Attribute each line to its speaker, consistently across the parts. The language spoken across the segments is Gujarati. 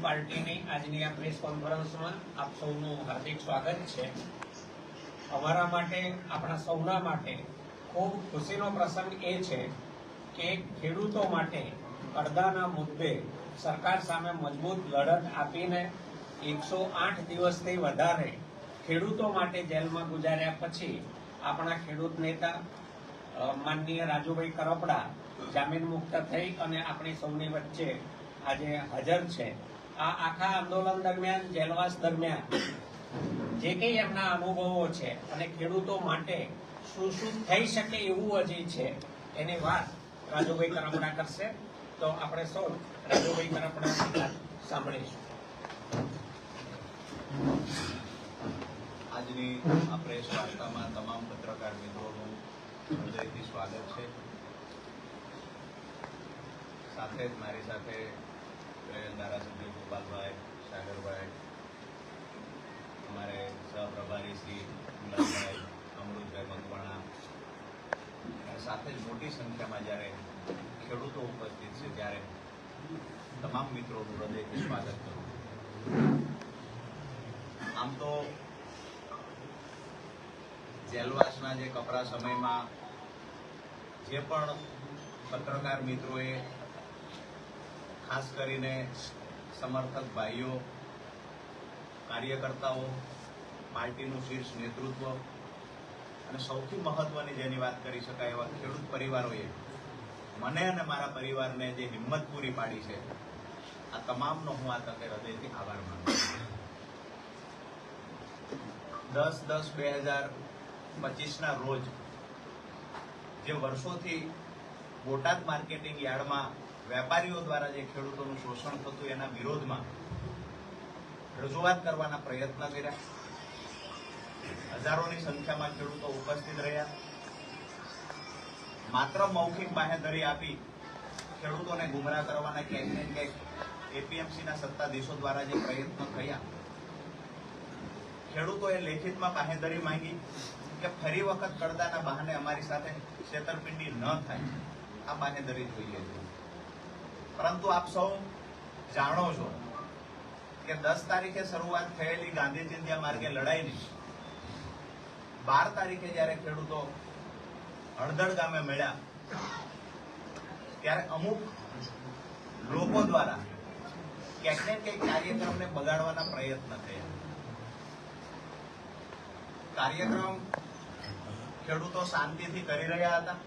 Speaker 1: પાર્ટીની આજની આ પ્રેસ કોન્ફરન્સમાં આપ સૌનું હાર્દિક સ્વાગત છે. અમારા માટે, આપણા સૌના માટે ખૂબ ખુશીનો પ્રસંગ એ છે કે ખેડૂતો માટે પડદાના મુદ્દે સરકાર સામે મજબૂત લડત આપીને 108 દિવસથી વધારે ખેડૂતો માટે જેલમાં ગુજાર્યા પછી આપણા ખેડૂત નેતા માનનીય રાજુભાઈ કરપડા જામીન મુક્ત થઈ અને આપણી સૌની વચ્ચે આજે હાજર છે. આ આખા આંદોલન દરમિયાન, જેલવાસ દરમિયાન જે કંઈ એમના અનુભવો છે અને ખેડૂતો માટે શું શું થઈ શકે એવું હજી છે એની વાત રાજુભાઈ કરપડા કરશે. તો આપણે સૌ રાજુભાઈ કરપડા સાંભળીશું.
Speaker 2: આજની આ પ્રેસ વાર્તામાં તમામ પત્રકાર મિત્રોનું હૃદયથી સ્વાગત છે. સાથે જ મારી સાથે ધારાસભ્ય ગોપાલભાઈ, સાગરભાઈ, અમારે સહપ્રભારી શ્રી ગુલાબભાઈ, અમૃતભાઈ મકવાણા, સાથે જ મોટી સંખ્યામાં જ્યારે ખેડૂતો ઉપસ્થિત છે ત્યારે તમામ મિત્રોનું હૃદયથી સ્વાગત કરું. આમ તો જેલવાસના જે કપરા સમયમાં જે પણ પત્રકાર મિત્રોએ, ખાસ કરીને સમર્થક ભાઈઓ, કાર્યકર્તાઓ, પાર્ટીનું શીર્ષ નેતૃત્વ અને સૌથી મહત્વની જેની વાત કરી શકાય એવા ખેડૂત પરિવારોએ મને અને મારા પરિવારને જે હિંમત પૂરી પાડી છે, આ તમામનો હું આ તકે હૃદયથી આભાર માનું છું. 10/10/2025ના રોજ જે વર્ષોથી બોટાદ માર્કેટિંગ યાર્ડમાં વેપારીઓ દ્વારા જે ખેડૂતોનું શોષણ થતું એના વિરોધમાં રજૂઆત કરવાના પ્રયત્ન કર્યા. હજારોની સંખ્યામાં ખેડૂતો ઉપસ્થિત રહ્યા. માત્ર મૌખિક બાહેધરી આપી ખેડૂતોને ગુમરાહ કરવાના ક્યાંક ને ક્યાંક એપીએમસીના સત્તાધીશો દ્વારા જે પ્રયત્નો થયા, ખેડૂતોએ લેખિતમાં બાહેધરી માંગી કે ફરી વખત પડદાના બહાને અમારી સાથે છેતરપિંડી ન થાય, આ બાહેધરી જોઈએ છે. પરંતુ આપ સૌ જાણો છો કે 10 તારીખે શરૂઆત થયેલી ગાંધી ચિંધ્યા માર્ગે લડાઈની 12 તારીખે જયારે ખેડૂતો હળદળ ગામે મળ્યા ત્યારે અમુક લોકો દ્વારા ક્યાંક ને ક્યાંક કાર્યક્રમને બગાડવાના પ્રયત્ન થયા. કાર્યક્રમ ખેડૂતો શાંતિથી કરી રહ્યા હતા.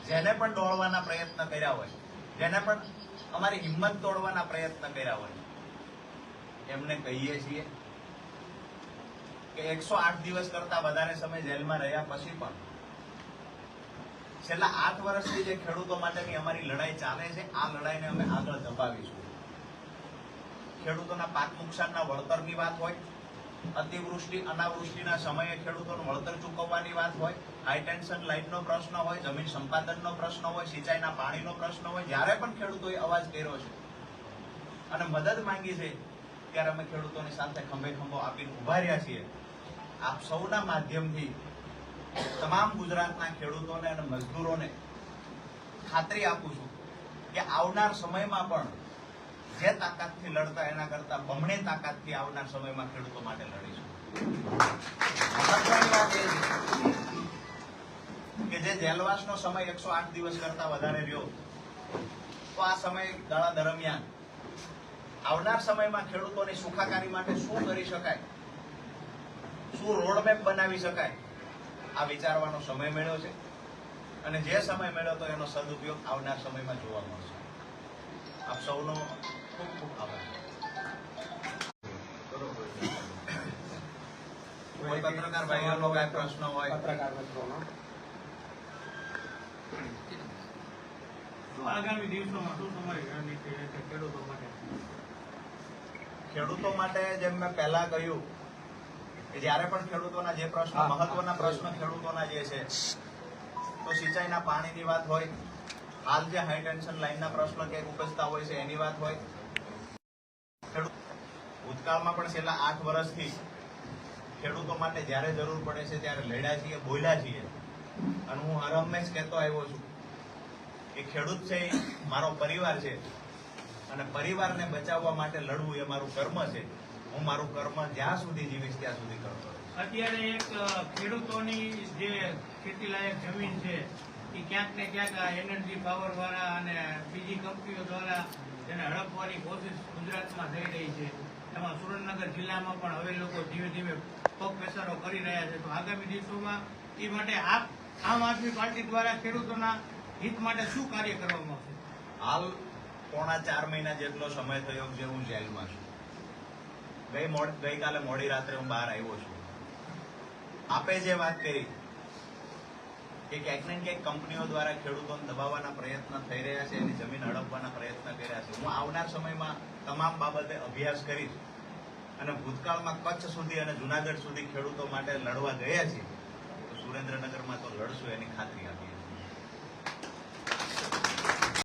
Speaker 2: જેને પણ દોડવાના પ્રયત્ન કર્યા હોય, જેને પણ અમારી હિંમત તોડવાના પ્રયત્ન કર્યા હોય, એમને કહીએ છીએ કે 108 દિવસ કરતા વધારે સમય જેલમાં રહ્યા પછી પણ છેલ્લા 8 વર્ષથી જે ખેડૂતો માટેની અમારી લડાઈ ચાલે છે, આ લડાઈને અમે આગળ ધપાવીશું. ખેડૂતોના પાક નુકસાનના વળતરની વાત હોય, અતિવૃષ્ટિ અનાવૃષ્ટિના સમયે ખેડૂતોનું વળતર ચૂકવવાની વાત હોય, હાઈ ટેન્શન લાઇનનો પ્રશ્ન હોય, જમીન સંપાદનનો પ્રશ્ન હોય, સિંચાઈના પાણીનો પ્રશ્ન હોય, જ્યારે પણ ખેડૂતોએ અવાજ કર્યો છે અને મદદ માંગી છે ત્યારે અમે ખેડૂતોની સાથે ખંભે ખંભો આપીને ઉભા રહ્યા છીએ. આપ સૌના માધ્યમથી તમામ ગુજરાતના ખેડૂતોને અને મજદૂરોને ખાતરી આપું છું કે આવનાર સમયમાં પણ જે તાકાતથી લડતા એના કરતા બમણી તાકાતથી આવનાર સમયમાં ખેડૂતો માટે લડીશું. મહત્વની વાત એ છે કે જે જેલવાસનો સમય 108 દિવસ કરતા વધારે રહ્યો, તો આ સમયગાળા દરમિયાન આવનાર સમયમાં ખેડૂતોની સુખાકારી માટે શું કરી શકાય, શું રોડમેપ બનાવી શકાય, આ વિચારવાનો સમય મળ્યો છે. અને જે સમય મળ્યો તો એનો સદુપયોગ આવનાર સમયમાં જોવા મળશે. આપ સૌનો ખૂબ ખૂબ આભાર. કોઈ પત્રકાર ભાઈઓનો કઈ પ્રશ્ન હોય?
Speaker 1: પત્રકાર મિત્રોનો
Speaker 3: આગામી દિવસોમાં શું સમય રણનીતિ રહેશે ખેડૂતો માટે?
Speaker 2: ખેડૂતો માટે જેમ મેં પહેલા કહ્યું કે જ્યારે પણ ખેડૂતોના જે પ્રશ્ન, મહત્વના પ્રશ્ન ખેડૂતોના જે છે, તો સિંચાઈના પાણીની વાત હોય, હાલ જે હાઈ ટેન્શન લાઈનના પ્રશ્ન કે ઉપજતા હોય છે એની વાત હોય, ભૂતકાળમાં પણ છેલ્લા 8 વર્ષથી ખેડૂતો માટે જ્યારે જરૂર પડે છે ત્યારે લડ્યા છીએ, બોલ્યા છીએ. અને હું હર હંમેશ કહેતો આવ્યો છું કે ખેડૂત છે મારો પરિવાર છે, અને પરિવારને બચાવવા માટે લડવું એ મારું કર્મ છે. હું મારું કર્મ જ્યાં સુધી જીવીશ ત્યાં સુધી કરતો રહીશ.
Speaker 3: અત્યારે એક ખેડૂતોની જે ખેતીલાયક જમીન છે એ ક્યાંક ને ક્યાંક આ એનર્જી પાવર વાળા અને બીજી કંપનીઓ દ્વારા તેને હડપવાની કોશિશ ગુજરાતમાં થઈ રહી છે. એમાં સુરેન્દ્રનગર જિલ્લામાં પણ હવે લોકો ધીમે ધીમે પગ પેસારો કરી રહ્યા છે. તો આગામી દિવસોમાં એ માટે આમ આદમી પાર્ટી દ્વારા ખેડૂતોના હિત માટે શું કાર્ય કરવામાં આવશે?
Speaker 2: હાલ પોણા 4 મહિના જેટલો સમય થયો જે હું જેલમાં છું. ગઈકાલે મોડી રાત્રે હું બહાર આવ્યો છું. આપે જે વાત કરી કે ક્યાંક ને ક્યાંક કંપનીઓ દ્વારા ખેડૂતોને દબાવવાના પ્રયત્ન થઈ રહ્યા છે, એની જમીન હડપવાના પ્રયત્ન કર્યા છે. હું આવનાર સમયમાં તમામ બાબતે અભ્યાસ કરીશ અને ભૂતકાળમાં કચ્છ સુધી અને જુનાગઢ સુધી ખેડૂતો માટે લડવા ગયા છીએ તો સુરેન્દ્રનગરમાં તો લડશું એની ખાતરી આપીએ.